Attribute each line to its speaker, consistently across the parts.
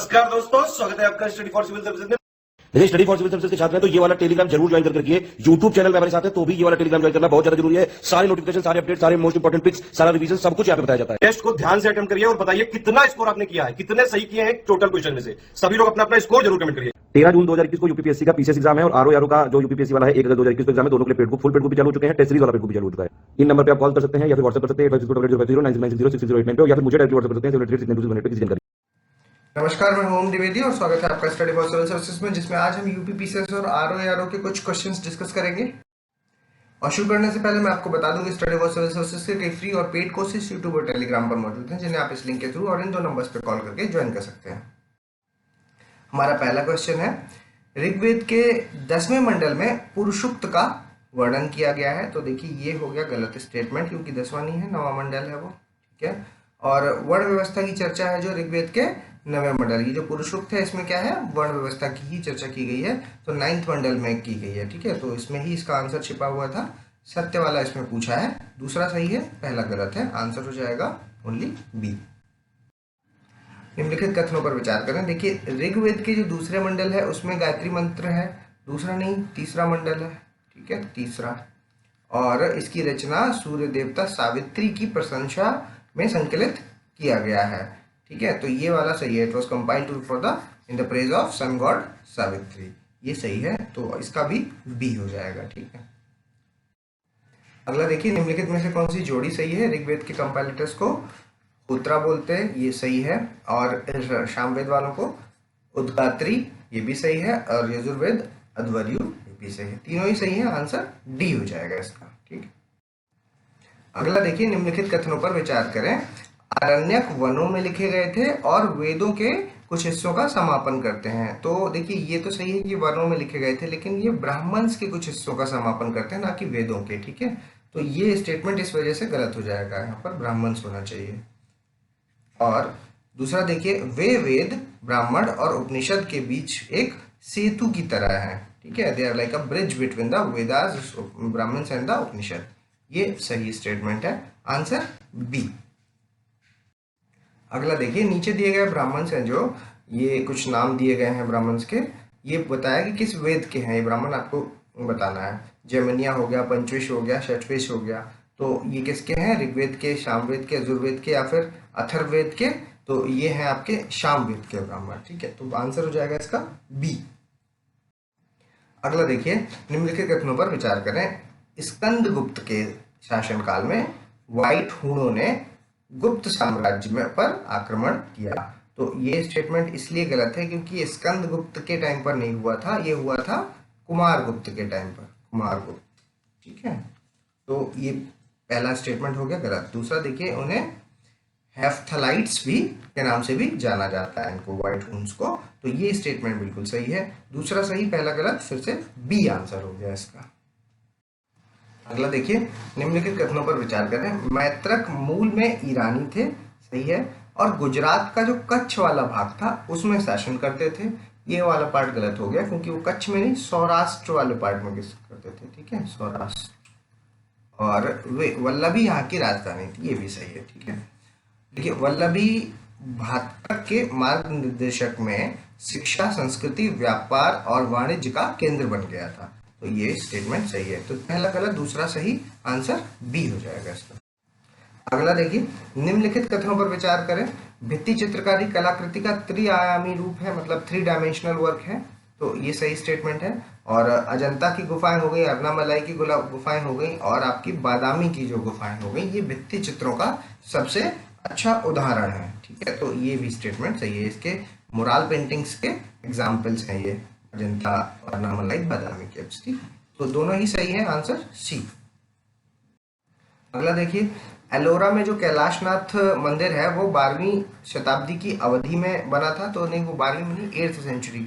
Speaker 1: नमस्कार दोस्तों, स्वागत है आपका स्टडी फॉर सिविल सर्विसेज में।
Speaker 2: देखिए, स्टडी फॉर सिविल सर्विसेज के छात्र हैं तो ये वाला टेलीग्राम जरूर ज्वाइन करके रखिए। यूट्यूब चैनल में हमारे साथ है तो भी ये वाला टेलीग्राम ज्वाइन करना बहुत ज्यादा जरूरी है। सारे नोटिफिकेशन, सारे अपडेट, सारे मोस्ट इंपोर्टेंट पिक्स, सारा रिवीजन सब कुछ यहाँ पे बताया जाता है।
Speaker 1: टेस्ट को ध्यान से अटेम्प्ट करिए और बताइए कितना स्कोर आपने किया है, कितने सही किए हैं टोटल क्वेश्चन में से। सभी लोग अपना अपना स्कोर जरूर कमेंट करिए।
Speaker 2: 13 जून 2021 को यूपीपीएससी का पीसीएस एग्जाम है और आरओ का जो यूपीपीएससी वाला है 1 अगस्त 2021 को एग्जाम है। दोनों के लिए फुल पेड बुक भी चालू हो चुके हैं, टेस्ट सीरीज वाला पेड बुक भी चालू हो चुका है। इन नंबर पे आप कॉल कर सकते हैं या फिर व्हाट्सएप कर सकते हैं 856090966089 पे, या फिर मुझे डायरेक्ट व्हाट्सएप कर सकते हैं 7862 पे किसी जानकारी।
Speaker 3: नमस्कार, मैं ओम द्विवेदी और स्वागत है आपका स्टडी फॉर सिविल सर्विसेज में, जिसमें आज हम यूपीपीसीएस और आरओ के कुछ क्वेश्चंस डिस्कस करेंगे। और शुरू करने से पहले मैं आपको बता दूं कि स्टडी फॉर सिविल सर्विसेज के कई फ्री और पेड कोर्सेज यूट्यूब और टेलीग्राम पर मौजूद हैं, जिन्हें आप इस लिंक के थ्रू और इन दो नंबर्स पर कॉल करके ज्वाइन कर सकते हैं। हमारा पहला क्वेश्चन है, ऋग्वेद के 10वें मंडल में पुरुषुक्त का वर्णन किया गया है। तो देखिए, ये हो गया गलत स्टेटमेंट, क्योंकि 10वां नहीं है, 9वां मंडल है वो, ठीक है। और वर्ण व्यवस्था की चर्चा है जो ऋग्वेद के 9वें मंडल, ये जो पुरुषुक्त है इसमें क्या है, वर्ण व्यवस्था की ही चर्चा की गई है, तो 9th मंडल में की गई है, ठीक है। तो इसमें ही इसका आंसर छिपा हुआ था। सत्य वाला इसमें पूछा है, दूसरा सही है, पहला गलत है। आंसर हो जाएगा ओनली बी। निम्नलिखित कथनों पर विचार करें। देखिए, ऋग्वेद के जो दूसरे मंडल है उसमें गायत्री मंत्र है, दूसरा नहीं तीसरा मंडल है, ठीक है, तीसरा। और इसकी रचना सूर्य देवता सावित्री की प्रशंसा में संकलित किया गया है, ठीक है। तो ये वाला सही है, it was compiled for the in the praise of sun god Savitri, ये सही है, तो इसका भी बी हो जाएगा, ठीक है। अगला देखिए, निम्नलिखित में से कौन सी जोड़ी सही है। ऋग्वेद के कंपाइलेटर्स को उत्तरा बोलते हैं, ये सही है, और सामवेद वालों को उद्गात्री, ये भी सही है, और यजुर्वेद अध्वर्यु, ये भी सही है। तीनों ही सही है, आंसर डी हो जाएगा इसका, ठीक है। अगला देखिए, निम्नलिखित कथनों पर विचार करें। आरण्यक वनों में लिखे गए थे और वेदों के कुछ हिस्सों का समापन करते हैं। तो देखिए, ये तो सही है कि वनों में लिखे गए थे, लेकिन ये ब्राह्मण्स के कुछ हिस्सों का समापन करते हैं, ना कि वेदों के, ठीक है। तो ये स्टेटमेंट इस वजह से गलत हो जाएगा, यहाँ पर ब्राह्मण्स होना चाहिए। और दूसरा देखिए, वे वेद, ब्राह्मण और उपनिषद के बीच एक सेतु की तरह है, ठीक है। They are like a bridge between the Vedas, Brahmanas and the Upanishad. ये सही स्टेटमेंट है, आंसर बी। अगला देखिए, नीचे दिए गए ब्राह्मण्स हैं जो, ये कुछ नाम दिए गए हैं ब्राह्मण्स के, ये बताया कि किस वेद के हैं ये ब्राह्मण, आपको बताना है। जैमिनिया हो गया, पंचविश हो गया, षट्विश हो गया, तो ये किसके हैं, ऋग्वेद के, सामवेद के, यजुर्वेद के, या फिर अथर्ववेद के। तो ये हैं आपके सामवेद के ब्राह्मण, ठीक है। तो आंसर हो जाएगा इसका बी। अगला देखिए, निम्नलिखित कथनों पर विचार करें। स्कंदगुप्त के शासनकाल में व्हाइट हूणों ने गुप्त साम्राज्य में पर आक्रमण किया। तो ये स्टेटमेंट इसलिए गलत है क्योंकि स्कंदगुप्त के टाइम पर नहीं हुआ था, ये हुआ था कुमारगुप्त के टाइम पर, कुमारगुप्त, ठीक है। तो ये पहला स्टेटमेंट हो गया गलत। दूसरा देखिए, उन्हें हेफ्थलाइट्स भी के नाम से भी जाना जाता है, इनको व्हाइट हून्स को। तो ये स्टेटमेंट बिल्कुल सही है, दूसरा सही, पहला गलत, फिर से बी आंसर हो गया इसका। अगला देखिए, निम्नलिखित कथनों पर विचार करें। मैत्रक मूल में ईरानी थे, सही है, और गुजरात का जो कच्छ वाला भाग था उसमें शासन करते थे। ये वाला पार्ट गलत हो गया, क्योंकि वो कच्छ में नहीं, सौराष्ट्र वाले पार्ट में करते थे, ठीक है, सौराष्ट्र। और वे वल्लभी यहाँ की राजधानी थी, ये भी सही है, ठीक है। देखिए, वल्लभी भारत के मार्ग निर्देशक में शिक्षा, संस्कृति, व्यापार और वाणिज्य का केंद्र बन गया था। तो ये स्टेटमेंट सही है, तो पहला गलत, दूसरा सही, आंसर बी हो जाएगा इसका। अगला देखिए, निम्नलिखित कथनों पर विचार करें। भित्ति चित्रकारी कलाकृति का त्रिआयामी रूप है, मतलब 3 डायमेंशनल वर्क है, तो ये सही स्टेटमेंट है। और अजंता की गुफाएं हो गई, अन्नामलाई की गुफाएं हो गई, और आपकी बादामी की जो गुफाएं हो गई, ये भित्ति चित्रों का सबसे अच्छा उदाहरण है, ठीक है। तो ये भी स्टेटमेंट सही है, इसके मुराल पेंटिंग्स के एग्जाम्पल्स हैं ये, अजंता, अन्नामलाई, बादामी केव्स, ठीक। तो दोनों ही सही है, आंसर सी। अगला देखिए, एलोरा में जो कैलाशनाथ मंदिर है वो 12वीं शताब्दी की अवधि में बना था। तो नहीं, वो 12वीं में नहीं, 8th सेंचुरी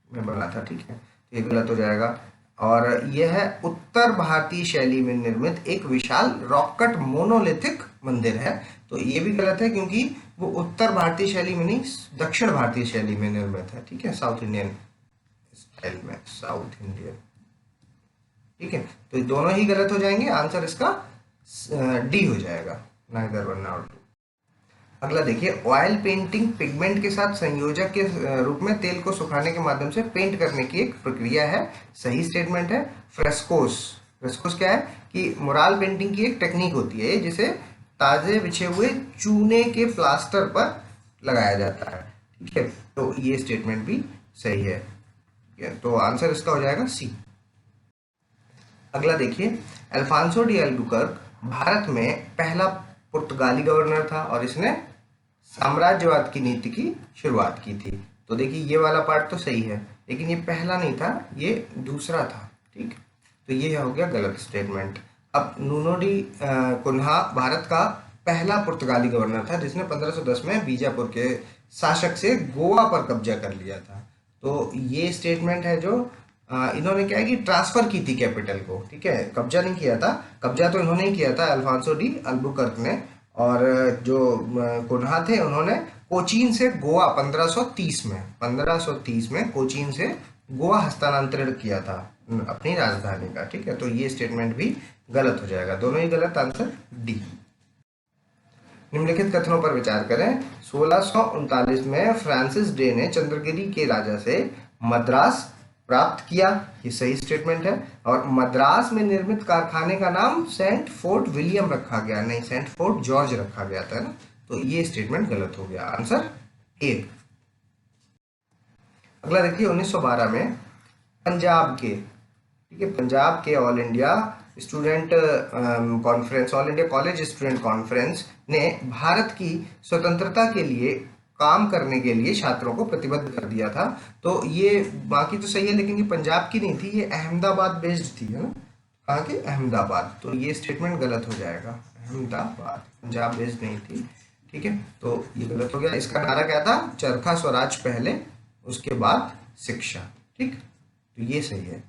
Speaker 3: में बना था, ठीक है, तो ये गलत हो जाएगा। और यह है उत्तर भारतीय शैली में निर्मित एक विशाल रॉककट मोनोलिथिक मंदिर है। तो ये भी गलत है, क्योंकि वो उत्तर भारतीय शैली में नहीं, दक्षिण भारतीय शैली में निर्मित है, ठीक है, साउथ इंडियन स्टाइल में, साउथ इंडियन, ठीक है। तो दोनों ही गलत हो जाएंगे, आंसर इसका डी हो जाएगा, नाइदर वन नॉट टू। अगला देखिए, ऑयल पेंटिंग पिगमेंट के साथ संयोजक के रूप में तेल को सुखाने के माध्यम से पेंट करने की एक प्रक्रिया है, सही स्टेटमेंट है। फ्रेस्कोस, फ्रेस्कोस क्या है कि मुराल पेंटिंग की एक टेक्निक होती है जिसे ताजे बिछे हुए चूने के प्लास्टर पर लगाया जाता है, ठीक है। तो ये स्टेटमेंट भी सही है, ठीक है। तो आंसर इसका हो जाएगा सी। अगला देखिए, अल्फांसो डी अल्बुकर्क भारत में पहला पुर्तगाली गवर्नर था और इसने साम्राज्यवाद की नीति की शुरुआत की थी। तो देखिए ये वाला पार्ट तो सही है, लेकिन ये पहला नहीं था, ये दूसरा था, ठीक। तो ये हो गया गलत स्टेटमेंट। अब नूनो डी कुन्हा भारत का पहला पुर्तगाली गवर्नर था जिसने 1510 में बीजापुर के शासक से गोवा पर कब्जा कर लिया था। तो ये स्टेटमेंट है जो इन्होंने क्या है कि ट्रांसफर की थी कैपिटल को, ठीक है, कब्जा नहीं किया था। कब्जा तो इन्होंने ही किया था, अल्फांसो डी अल्बुकर्क ने, और जो कुन्हा थे उन्होंने कोचीन से गोवा 1530 में कोचीन से गोवा हस्तांतरण किया था अपनी राजधानी का, ठीक है। तो ये स्टेटमेंट भी गलत हो जाएगा, दोनों ही गलत, आंसर डी। निम्नलिखित कथनों पर विचार करें। 1639 में फ्रांसिस डे ने चंद्रगिरी के राजा से मद्रास प्राप्त किया, ये सही स्टेटमेंट है। और मद्रास में निर्मित कारखाने का नाम सेंट फोर्ट विलियम रखा गया, नहीं सेंट फोर्ट जॉर्ज रखा गया था ना। तो ये स्टेटमेंट गलत हो गया, आंसर ए। अगला देखिए, 1912 में पंजाब के, ठीक है, पंजाब के all India student conference, all India college student conference ने भारत की स्वतंत्रता के लिए काम करने के लिए छात्रों को प्रतिबद्ध कर दिया था। तो ये बाकी तो सही है, लेकिन ये पंजाब की नहीं थी, ये अहमदाबाद बेस्ड थी, है ना, कहाँ के, अहमदाबाद। तो ये स्टेटमेंट गलत हो जाएगा, अहमदाबाद, पंजाब बेस्ड नहीं थी, ठीक है। तो ये गलत हो गया। इसका नारा क्या था, चरखा स्वराज पहले उसके बाद शिक्षा, ठीक। तो ये सही है,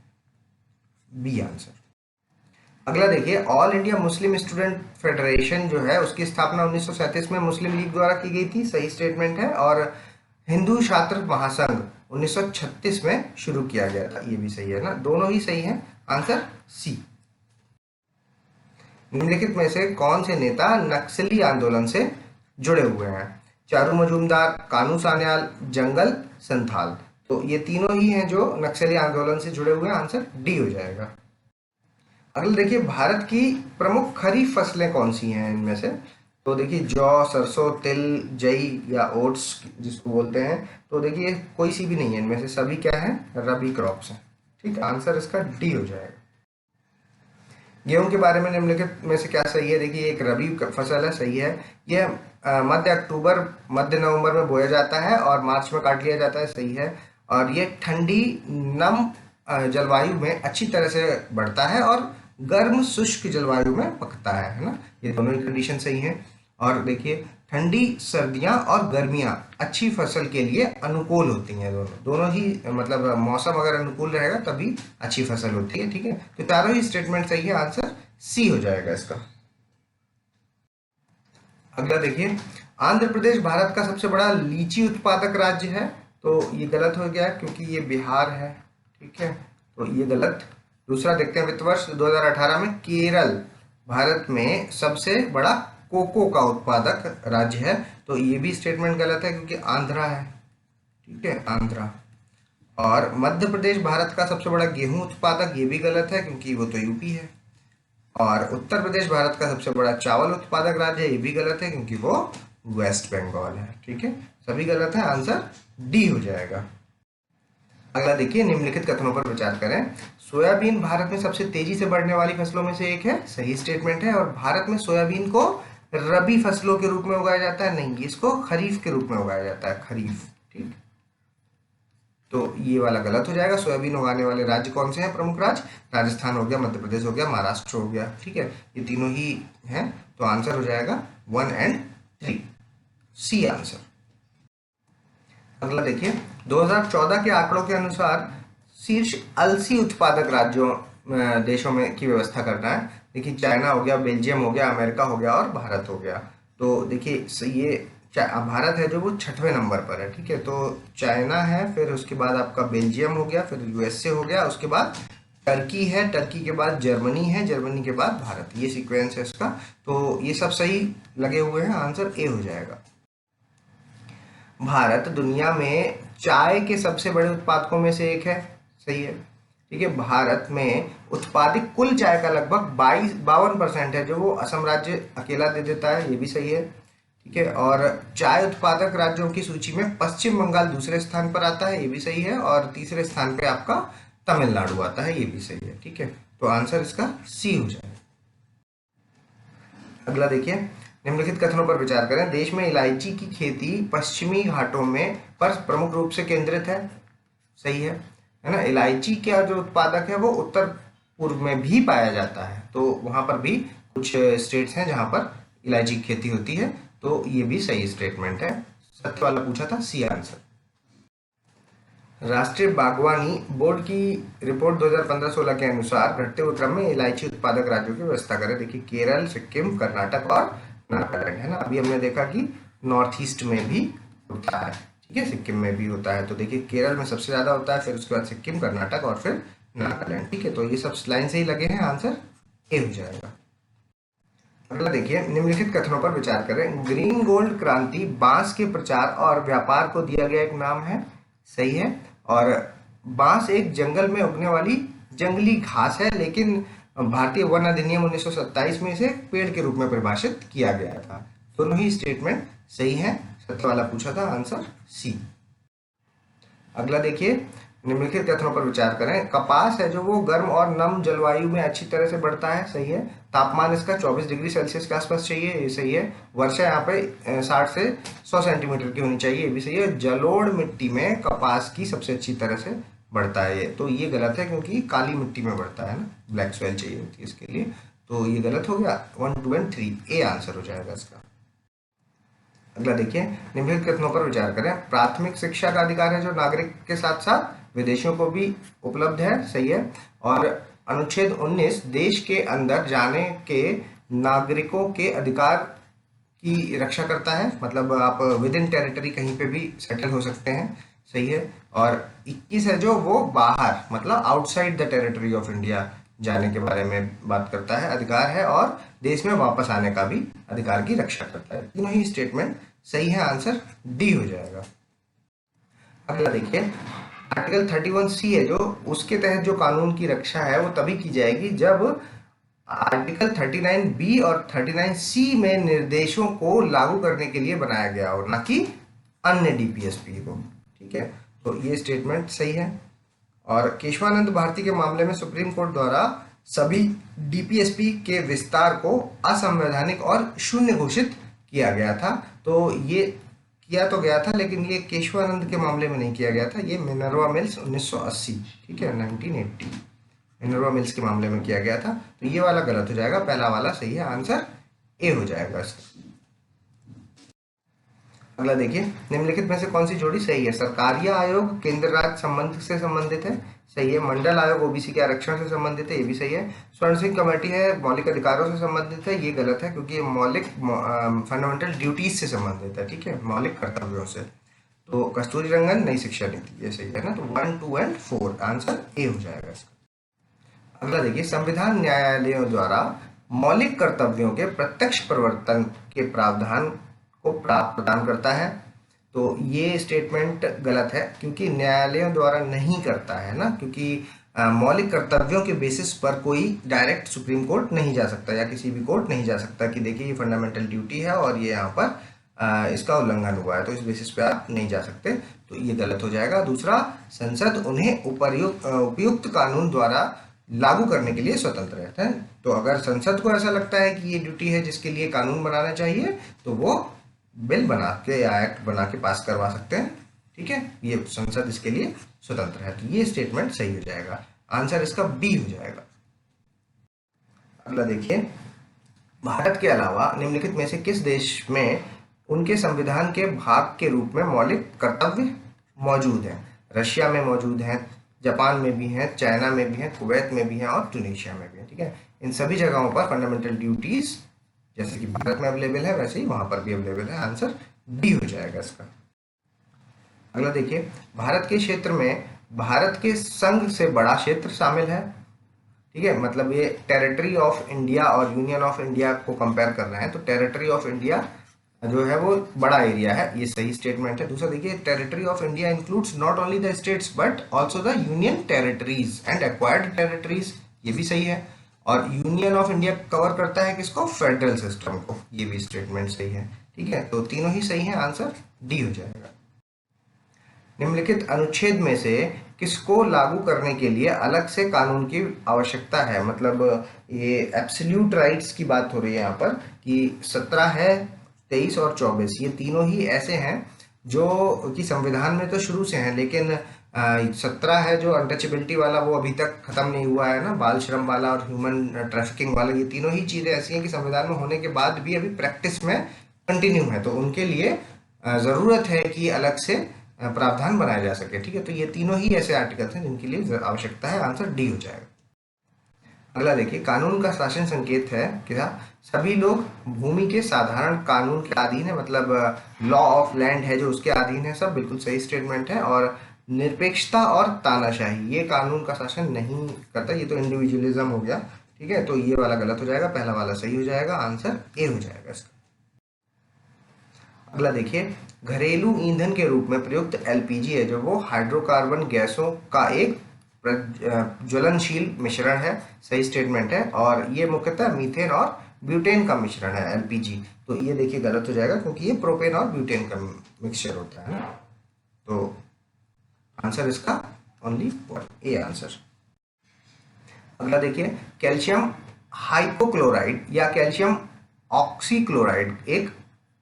Speaker 3: बी आंसर। अगला देखिए, All India Muslim Student Federation जो है उसकी स्थापना 1937 में मुस्लिम लीग द्वारा की गई थी, सही स्टेटमेंट है। और हिंदू छात्र महासंघ 1936 में शुरू किया गया था, ये भी सही है ना, दोनों ही सही है, आंसर सी। निम्नलिखित में से कौन से नेता नक्सली आंदोलन से जुड़े हुए हैं? चारू मजूमदार, कानू सान्याल, जंगल, संथाल। तो ये तीनों ही हैं जो नक्सली आंदोलन से जुड़े हुए हैं, आंसर डी हो जाएगा। अगला देखिए, भारत की प्रमुख खरीफ फसलें कौन सी हैं इनमें से? तो देखिए, जौ, सरसों, तिल, जई या ओट्स जिसको बोलते हैं। तो देखिए कोई सी भी नहीं है इनमें से, सभी क्या है, रबी क्रॉप्स हैं, ठीक। आंसर इसका डी हो जाएगा। गेहूं के बारे में निम्नलिखित में से क्या सही है? देखिए, एक रबी फसल है, सही है। यह मध्य अक्टूबर मध्य नवंबर में बोया जाता है और मार्च में काट लिया जाता है, सही है। और ये ठंडी नम जलवायु में अच्छी तरह से बढ़ता है और गर्म शुष्क जलवायु में पकता है ना, ये दोनों ही कंडीशन सही है। और देखिए, ठंडी सर्दियां और गर्मियां अच्छी फसल के लिए अनुकूल होती हैं, दोनों ही, मतलब मौसम अगर अनुकूल रहेगा तभी अच्छी फसल होती है, ठीक है। तो चारों ही स्टेटमेंट सही है, आंसर सी हो जाएगा इसका। अगला देखिए, आंध्र प्रदेश भारत का सबसे बड़ा लीची उत्पादक राज्य है। तो ये गलत हो गया क्योंकि ये बिहार है, ठीक है, तो ये गलत। दूसरा देखते हैं, वित्त वर्ष 2018 में केरल भारत में सबसे बड़ा कोको का उत्पादक राज्य है। तो ये भी स्टेटमेंट गलत है क्योंकि आंध्रा है, ठीक है, आंध्रा। और मध्य प्रदेश भारत का सबसे बड़ा गेहूं उत्पादक, ये भी गलत है क्योंकि वो तो यूपी है। और उत्तर प्रदेश भारत का सबसे बड़ा चावल उत्पादक राज्य है, ये भी गलत है क्योंकि वो वेस्ट बंगाल है, ठीक है। सभी गलत है, आंसर डी हो जाएगा। अगला देखिए, निम्नलिखित कथनों पर विचार करें। सोयाबीन भारत में सबसे तेजी से बढ़ने वाली फसलों में से एक है, सही स्टेटमेंट है। और भारत में सोयाबीन को रबी फसलों के रूप में उगाया जाता है, नहीं, इसको खरीफ के रूप में उगाया जाता है, खरीफ, ठीक। तो ये वाला गलत हो जाएगा। सोयाबीन उगाने वाले राज्य कौन से हैं प्रमुख राज्य? राजस्थान हो गया, मध्य प्रदेश हो गया, महाराष्ट्र हो गया, ठीक है, ये तीनों ही हैं। तो आंसर हो जाएगा 1 और 3, सी आंसर। अगला देखिए, 2014 के आंकड़ों के अनुसार शीर्ष अलसी उत्पादक राज्यों देशों में की व्यवस्था करना है। देखिए, चाइना हो गया, बेल्जियम हो गया, अमेरिका हो गया और भारत हो गया। तो देखिए, ये भारत है जो वो 6वें नंबर पर है, ठीक है। तो चाइना है, फिर उसके बाद आपका बेल्जियम हो गया, फिर यूएसए हो गया, उसके बाद टर्की है, टर्की के बाद जर्मनी है, जर्मनी के बाद भारत, ये सीक्वेंस है इसका। तो ये सब सही लगे हुए हैं, आंसर ए हो जाएगा। भारत दुनिया में चाय के सबसे बड़े उत्पादकों में से एक है। सही है। ठीक है, भारत में उत्पादित कुल चाय का लगभग 52% है जो वो असम राज्य अकेला दे देता है, ये भी सही है। ठीक है, और चाय उत्पादक राज्यों की सूची में पश्चिम बंगाल दूसरे स्थान पर आता है, ये भी सही है। और तीसरे स्थान पे आपका तमिलनाडु आता है, ये भी सही है। ठीक है, तो आंसर इसका सी हो जाएगा। अगला देखिए, निम्नलिखित कथनों पर विचार करें। देश में इलायची की खेती पश्चिमी घाटों में पर प्रमुख रूप से केंद्रित है। सही है ना। इलायची का जो उत्पादक है वो उत्तर पूर्व में भी पाया जाता है, तो वहां पर भी कुछ स्टेट्स हैं जहां पर इलायची की खेती होती है, तो ये भी सही स्टेटमेंट है। सत्य वाला पूछा था, सी आंसर। राष्ट्रीय बागवानी बोर्ड की रिपोर्ट 2015-16 के अनुसार घटते हुए क्रम में इलायची उत्पादक राज्यों की व्यवस्था करें। देखिए, केरल, सिक्किम, कर्नाटक और नागालैंड है ना। अभी हमने देखा कि नॉर्थ ईस्ट में भी होता है। ठीक है, सिक्किम में भी होता है। तो देखिए, केरल में सबसे ज्यादा होता है, फिर उसके बाद सिक्किम, कर्नाटक और फिर नागालैंड। ठीक है, तो ये सब लाइन से ही लगे हैं, आंसर ए हो जाएगा। अगला देखिए, निम्नलिखित कथनों पर विचार करें। ग्रीन गोल्ड क्रांति बांस के प्रचार और व्यापार को दिया गया एक नाम है। सही है। और बांस एक जंगल में उगने वाली जंगली घास है, लेकिन भारतीय वन अधिनियम 1927 में इसे पेड़ के रूप में परिभाषित किया गया था। दोनों ही स्टेटमेंट सही है। सत्य वाला पूछा था, आंसर सी। अगला देखिए, निम्नलिखित कथनों पर विचार करें। कपास है जो वो गर्म और नम जलवायु में अच्छी तरह से बढ़ता है। सही है। तापमान इसका 24 डिग्री सेल्सियस के आसपास चाहिए, ये सही है। वर्षा यहाँ पे 60 से 100 सेंटीमीटर की होनी चाहिए, ये भी सही है। जलोढ़ मिट्टी में कपास की सबसे अच्छी तरह से बढ़ता है, ये तो ये गलत है क्योंकि काली मिट्टी में बढ़ता है ना, ब्लैक सॉइल चाहिए होती है इसके लिए, तो ये गलत हो गया। 1, 2 और 3 ए आंसर हो जाएगा इसका। अगला देखिए, निम्नलिखित कथनों पर विचार करें। प्राथमिक शिक्षा का अधिकार है जो नागरिक के साथ साथ विदेशियों को भी उपलब्ध है। सही है। और अनुच्छेद 19 देश के अंदर जाने के नागरिकों के अधिकार की रक्षा करता है, मतलब आप विद इन टेरिटरी कहीं पे भी सेटल हो सकते हैं। सही है। और 21 है जो वो बाहर, मतलब outside the territory of India जाने के बारे में बात करता है, अधिकार है। और देश में वापस आने का भी अधिकार की रक्षा करता है। तीनों ही स्टेटमेंट सही है, आंसर डी हो जाएगा। अगला देखिए, आर्टिकल 31C है जो, उसके तहत जो कानून की रक्षा है वो तभी की जाएगी जब आर्टिकल 39B और 39C में निर्देशों को लागू करने के लिए बनाया गया हो, ना कि अन्य DPSP को। ठीक है, तो ये स्टेटमेंट सही है। और केशवानंद भारती के मामले में सुप्रीम कोर्ट द्वारा सभी DPSP के विस्तार को असंवैधानिक और शून्य घोषित किया गया था। तो ये किया तो गया था, लेकिन ये केशवानंद के मामले में नहीं किया गया था, ये मिनर्वा मिल्स 1980, ठीक है 1980 मिनर्वा मिल्स के मामले में किया गया था। तो ये वाला गलत हो जाएगा, पहला वाला सही है, आंसर ए हो जाएगा इसका। अगला देखिए, निम्नलिखित में से कौन सी जोड़ी सही है। सरकारीय आयोग केंद्र राज्य संबंध से संबंधित है, सही है। मंडल आयोग ओबीसी के आरक्षण से संबंधित है, ये भी सही है। स्वर्ण सिंह कमेटी है मौलिक अधिकारों से संबंधित है, ये गलत है क्योंकि ये मौलिक फंडामेंटल ड्यूटीज से संबंधित है, ठीक है, मौलिक कर्तव्यों से। तो कस्तूरी रंगन नई शिक्षा नीति, ये सही है ना। तो 1, 2 और 4 आंसर ए हो जाएगा इसका। अगला देखिए, संविधान न्यायालयों द्वारा मौलिक कर्तव्यों के प्रत्यक्ष प्रवर्तन के प्रावधान को प्रदान करता है। तो ये स्टेटमेंट गलत है क्योंकि न्यायालयों द्वारा नहीं करता है ना, क्योंकि मौलिक कर्तव्यों के बेसिस पर कोई डायरेक्ट सुप्रीम कोर्ट नहीं जा सकता या किसी भी कोर्ट नहीं जा सकता कि देखिए ये फंडामेंटल ड्यूटी है और ये यहाँ पर इसका उल्लंघन हुआ है, तो इस बेसिस पे आप नहीं जा सकते, तो ये गलत हो जाएगा। दूसरा, संसद उन्हें उपयुक्त कानून द्वारा लागू करने के लिए स्वतंत्र रहता है। तो अगर संसद को ऐसा लगता है कि ये ड्यूटी है जिसके लिए कानून बनाना चाहिए, तो वो बिल बना के या एक्ट बना के पास करवा सकते हैं, ठीक है, ये संसद इसके लिए स्वतंत्र है। तो ये स्टेटमेंट सही हो जाएगा, आंसर इसका बी हो जाएगा। अगला देखिए, भारत के अलावा निम्नलिखित में से किस देश में उनके संविधान के भाग के रूप में मौलिक कर्तव्य मौजूद हैं। रशिया में मौजूद हैं, जापान में भी हैं, चाइना में भी हैं, कुवैत में भी हैं और ट्यूनीशिया में भी हैं, ठीक है। इन सभी जगहों पर फंडामेंटल ड्यूटीज जैसे कि भारत में अवेलेबल है वैसे ही वहां पर भी अवेलेबल है, आंसर डी हो जाएगा इसका। अगला देखिए, भारत के क्षेत्र में भारत के संघ से बड़ा क्षेत्र शामिल है, ठीक है, मतलब ये टेरिटरी ऑफ इंडिया और यूनियन ऑफ इंडिया को कंपेयर कर रहे हैं, तो टेरिटरी ऑफ इंडिया जो है वो बड़ा एरिया है, ये सही स्टेटमेंट है। दूसरा देखिए, territory of India includes not only the states but also the union territories and acquired territories, ये भी सही है। और यूनियन ऑफ इंडिया कवर करता है किसको? फेडरल सिस्टम को, ये भी स्टेटमेंट सही है। ठीक है, तो तीनों ही सही है, आंसर डी हो जाएगा। निम्नलिखित अनुच्छेद में से किसको लागू करने के लिए अलग से कानून की आवश्यकता है? मतलब ये एब्सोल्यूट राइट्स की बात हो रही है यहाँ पर, कि 17 है, 23 और 24, ये तीनों ही ऐसे हैं जो कि संविधान में तो शुरू से हैं, लेकिन 17 है जो अनटचेबिलिटी वाला, वो अभी तक खत्म नहीं हुआ है ना, बाल श्रम वाला और ह्यूमन ट्रैफिकिंग वाला, ये तीनों ही चीजें ऐसी हैं कि संविधान में होने के बाद भी अभी प्रैक्टिस में कंटिन्यू है, तो उनके लिए जरूरत है कि अलग से प्रावधान बनाया जा सके। ठीक है, तो ये तीनों ही ऐसे आर्टिकल्स हैं जिनके लिए आवश्यकता है, आंसर डी हो जाएगा। अगला देखिए, कानून का शासन संकेत है क्या? सभी लोग भूमि के साधारण कानून के अधीन है, मतलब लॉ ऑफ लैंड है जो उसके अधीन है, सब बिल्कुल सही स्टेटमेंट है। और निरपेक्षता और तानाशाही, ये कानून का शासन नहीं करता, ये तो इंडिविजुअलिज्म हो गया। ठीक है, तो ये वाला गलत हो जाएगा, पहला वाला सही हो जाएगा, आंसर ए हो जाएगा इसका। अगला देखिए, घरेलू ईंधन के रूप में प्रयुक्त एलपीजी है जो वो हाइड्रोकार्बन गैसों का एक ज्वलनशील मिश्रण है, सही स्टेटमेंट है। और ये मुख्यतः मीथेन और ब्यूटेन का मिश्रण है एलपीजी, तो ये देखिए गलत हो जाएगा क्योंकि ये प्रोपेन और ब्यूटेन का मिक्सचर होता है। तो आंसर इसका ओनली ए आंसर। अगला देखिए, कैल्शियम हाइपोक्लोराइड या कैल्शियम ऑक्सीक्लोराइड एक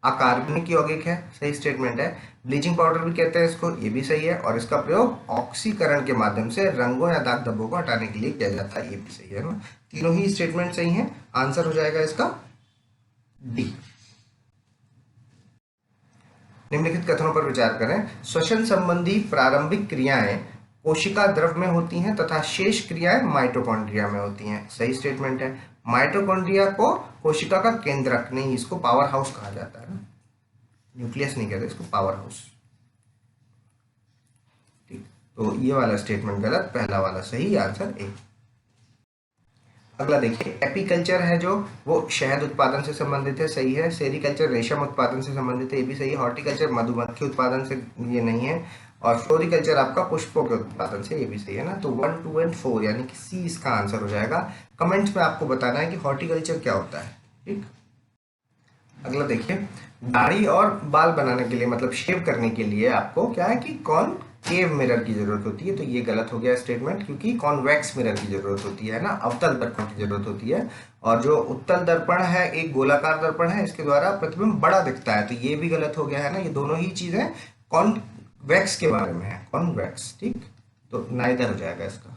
Speaker 3: अकार्बनिक यौगिक है, सही स्टेटमेंट है। ब्लीचिंग पाउडर भी कहते हैं इसको, ये भी सही है। और इसका प्रयोग ऑक्सीकरण के माध्यम से रंगों या दाग धब्बों को हटाने के लिए किया जाता है, ये भी सही है ना। तीनों ही स्टेटमेंट सही हैं, आंसर हो जाएगा इसका डी। निम्नलिखित कथनों पर विचार करें। श्वसन संबंधी प्रारंभिक क्रियाएं कोशिका द्रव में होती हैं तथा शेष क्रियाएं माइटोकॉन्ड्रिया में होती हैं, सही स्टेटमेंट है। माइटोकॉन्ड्रिया को कोशिका का केंद्रक नहीं, इसको पावर हाउस कहा जाता है ना, न्यूक्लियस नहीं कहते इसको, पावर हाउस। ठीक, तो ये वाला स्टेटमेंट गलत, पहला वाला सही, आंसर ए। अगला देखिए, एपीकल्चर है जो वो शहद उत्पादन से संबंधित है, सही है। सेरिकल्चर रेशम उत्पादन से संबंधित है, ये भी सही है। हॉर्टिकल्चर मधुमक्खी उत्पादन से, ये नहीं है। और फ्लोरिकल्चर आपका पुष्पों के उत्पादन से, ये भी सही है ना। तो 1, 2 और 4 यानी कि सी इसका आंसर हो जाएगा। कमेंट्स में आपको बताना है कि हॉर्टिकल्चर क्या होता है। ठीक, अगला देखिए, दाढ़ी और बाल बनाने के लिए, मतलब शेव करने के लिए आपको क्या है कि कॉनकेव मिरर की जरूरत होती है, तो ये गलत हो गया स्टेटमेंट, क्योंकि कॉन्वेक्स मिरर की जरूरत होती है ना, अवतल दर्पण की जरूरत होती है। और जो उत्तल दर्पण है एक गोलाकार दर्पण है, इसके द्वारा प्रतिबिंब बड़ा दिखता है, तो ये भी गलत हो गया है ना। ये दोनों ही चीजें कॉन्वेक्स के बारे में है, कॉन्वेक्स। ठीक, तो नाइदर हो जाएगा इसका।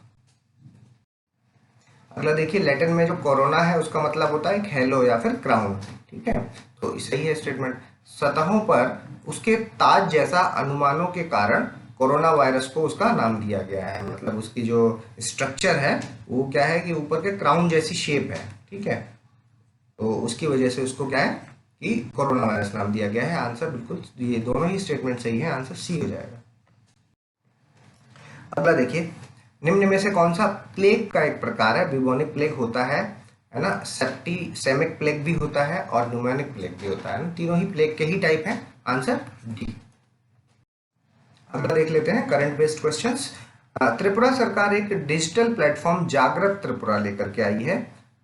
Speaker 3: अगला देखिए, लैटिन में जो कोरोना है उसका मतलब होता है एक हेलो या फिर क्राउन। ठीक है, तो सही है स्टेटमेंट। सतहों पर उसके ताज जैसा अनुमानों के कारण कोरोना वायरस को उसका नाम दिया गया है, मतलब उसकी जो स्ट्रक्चर है वो क्या है कि ऊपर के क्राउन जैसी शेप है। ठीक है, तो उसकी वजह से उसको क्या है कि कोरोना वायरस नाम दिया गया है, आंसर बिल्कुल, ये दोनों ही स्टेटमेंट सही है, आंसर सी हो जाएगा। अगला देखिए, निम्न में से कौन सा प्लेग का एक प्रकार है? ब्यूबोनिक प्लेग होता है ना, सेप्टिसेमिक प्लेग भी होता है और न्यूमोनिक प्लेग भी होता है ना, तीनों ही प्लेग के ही टाइप हैं, आंसर डी। अगला देख लेते हैं करंट बेस्ड क्वेश्चंस। त्रिपुरा सरकार एक डिजिटल प्लेटफॉर्म जागृत त्रिपुरा लेकर के आई है।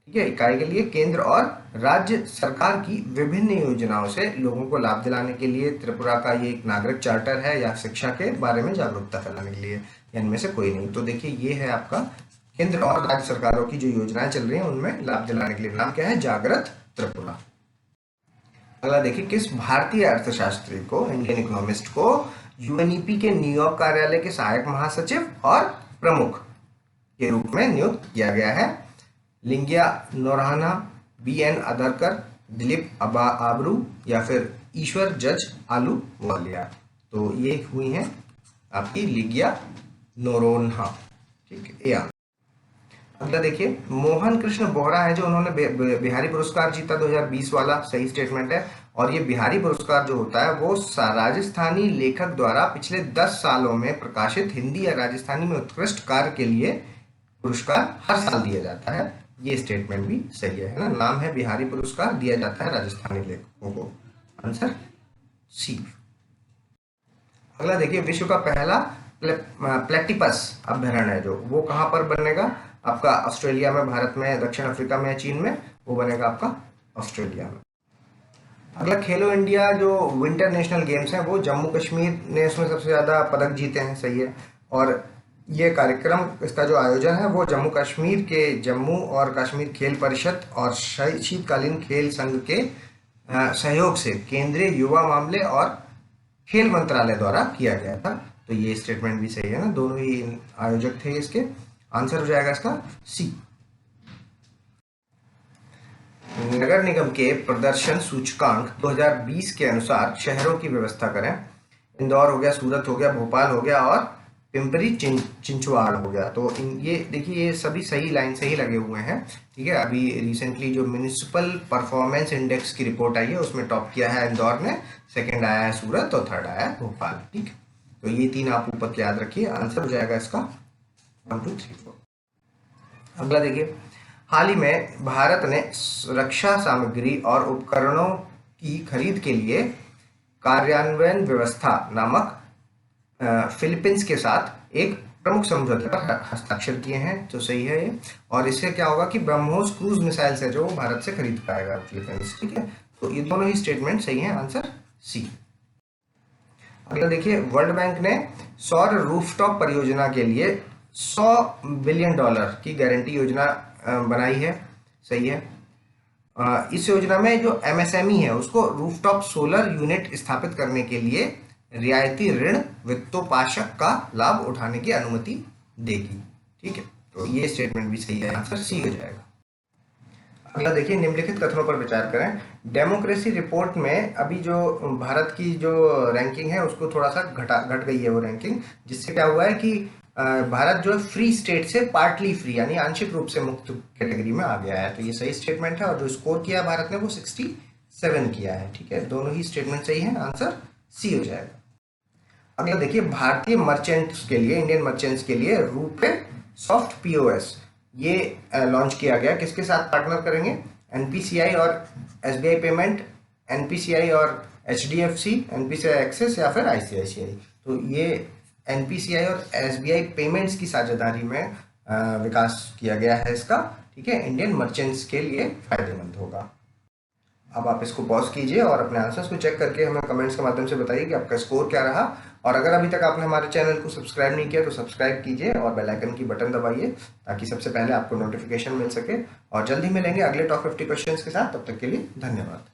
Speaker 3: ठीक है, इकाई के लिए केंद्र और राज्य सरकार की विभिन्न योजनाओं से लोगों को लाभ दिलाने के लिए त्रिपुरा का ये एक नागरिक चार्टर है, या शिक्षा के बारे में जागरूकता फैलाने के लिए, इनमें से कोई नहीं। तो देखिए, ये है आपका केंद्र और राज्य सरकारों की जो योजनाएं चल रही हैं उनमें लाभ दिलाने के लिए, नाम क्या है? जागृत त्रिपुरा। अगला देखिए, किस भारतीय अर्थशास्त्री को, इंडियन इकोनॉमिस्ट को यूएनईपी के न्यूयॉर्क कार्यालय के सहायक महासचिव और प्रमुख के रूप में नियुक्त किया गया है? लिंगिया नोराना, BN अदरकर, दिलीप आबरू या फिर ईश्वर जज आलू वालिया? तो ये हुई हैं आपकी लिंगिया नोरोन्हा। ठीक है, अगला देखिए, मोहन कृष्ण बोहरा है जो उन्होंने बिहारी पुरस्कार जीता 2020 वाला, सही स्टेटमेंट है। और ये बिहारी पुरस्कार जो होता है वो राजस्थानी लेखक द्वारा पिछले 10 सालों में प्रकाशित हिंदी या राजस्थानी में उत्कृष्ट कार्य के लिए पुरस्कार हर साल दिया जाता है, ये स्टेटमेंट भी सही है ना। नाम है बिहारी पुरस्कार, दिया जाता है राजस्थानी लेखकों को। Answer C. अगला देखिए, विश्व का पहला प्लेटिपस अभ्यारण्य है जो, वो कहाँ पर बनेगा? आपका ऑस्ट्रेलिया में, भारत में, दक्षिण अफ्रीका में, चीन में, वो बनेगा आपका ऑस्ट्रेलिया में। अगला खेलो इंडिया जो विंटर नेशनल गेम्स हैं वो जम्मू कश्मीर ने उसमें सबसे ज़्यादा पदक जीते हैं, सही है। और ये कार्यक्रम, इसका जो आयोजन है वो जम्मू कश्मीर के जम्मू और कश्मीर खेल परिषद और शीतकालीन खेल संघ के सहयोग से केंद्रीय युवा मामले और खेल मंत्रालय द्वारा किया गया था। तो ये स्टेटमेंट भी सही है ना, दोनों ही आयोजक थे इसके। आंसर हो जाएगा इसका सी। नगर निगम के प्रदर्शन सूचकांक 2020 के अनुसार शहरों की व्यवस्था करें। इंदौर हो गया, सूरत हो गया, भोपाल हो गया और पिंपरी चिंचवाड़ हो गया। तो ये देखिए, ये सभी सही लाइन से ही लगे हुए हैं, ठीक है। अभी रिसेंटली जो म्यूनिसिपल परफॉर्मेंस इंडेक्स की रिपोर्ट आई है उसमें टॉप किया है इंदौर ने, सेकंड आया है सूरत और थर्ड आया है भोपाल, ठीक है। तो ये तीन आप ऊपर के याद रखिए। आंसर हो जाएगा इसका 1 2 3 4। अगला देखिए, हाल ही में भारत ने रक्षा सामग्री और उपकरणों की खरीद के लिए कार्यान्वयन व्यवस्था नामक फिलीपींस के साथ एक प्रमुख समझौते पर हस्ताक्षर किए हैं। तो सही है ये। और इससे क्या होगा कि ब्रह्मोस क्रूज मिसाइल से जो भारत से खरीद पाएगा फिलीपींस, ठीक है। तो ये दोनों ही स्टेटमेंट सही है, आंसर सी। अगला देखिए, वर्ल्ड बैंक ने सौर रूफटॉप परियोजना के लिए $100 बिलियन की गारंटी योजना बनाई है, सही है। इस योजना में जो MSME है उसको रूफटॉप सोलर यूनिट स्थापित करने के लिए रियायती ऋण वित्तोपाशक का लाभ उठाने की अनुमति देगी, ठीक है। तो ये स्टेटमेंट भी सही है, आंसर सी हो जाएगा। अगला देखिए, निम्नलिखित कथनों पर विचार करें। डेमोक्रेसी रिपोर्ट में अभी जो भारत की जो रैंकिंग है उसको थोड़ा सा घट गई है वो रैंकिंग, जिससे क्या हुआ है कि भारत जो है फ्री स्टेट से पार्टली फ्री यानी आंशिक रूप से मुक्त कैटेगरी में आ गया है। तो ये सही स्टेटमेंट है। और जो स्कोर किया भारत ने वो 67 किया है, ठीक है। दोनों ही स्टेटमेंट सही है, आंसर सी हो जाएगा। अगला देखिए, भारतीय मर्चेंट्स के लिए, इंडियन मर्चेंट्स के लिए रूपे सॉफ्ट POS ये लॉन्च किया गया। किसके साथ पार्टनर करेंगे? NPCI और SBI पेमेंट, NPCI और HDFC, NPCI एक्सेस या फिर ICICI। तो ये NPCI और SBI पेमेंट्स की साझेदारी में विकास किया गया है इसका, ठीक है। इंडियन मर्चेंट्स के लिए फायदेमंद होगा। अब आप इसको पॉज कीजिए और अपने आंसर्स को चेक करके हमें कमेंट्स के माध्यम से बताइए कि आपका स्कोर क्या रहा। और अगर अभी तक आपने हमारे चैनल को सब्सक्राइब नहीं किया तो सब्सक्राइब कीजिए और बेल आइकन की बटन दबाइए ताकि सबसे पहले आपको नोटिफिकेशन मिल सके। और जल्दी मिलेंगे अगले टॉप 50 क्वेश्चंस के साथ। तब तक के लिए धन्यवाद।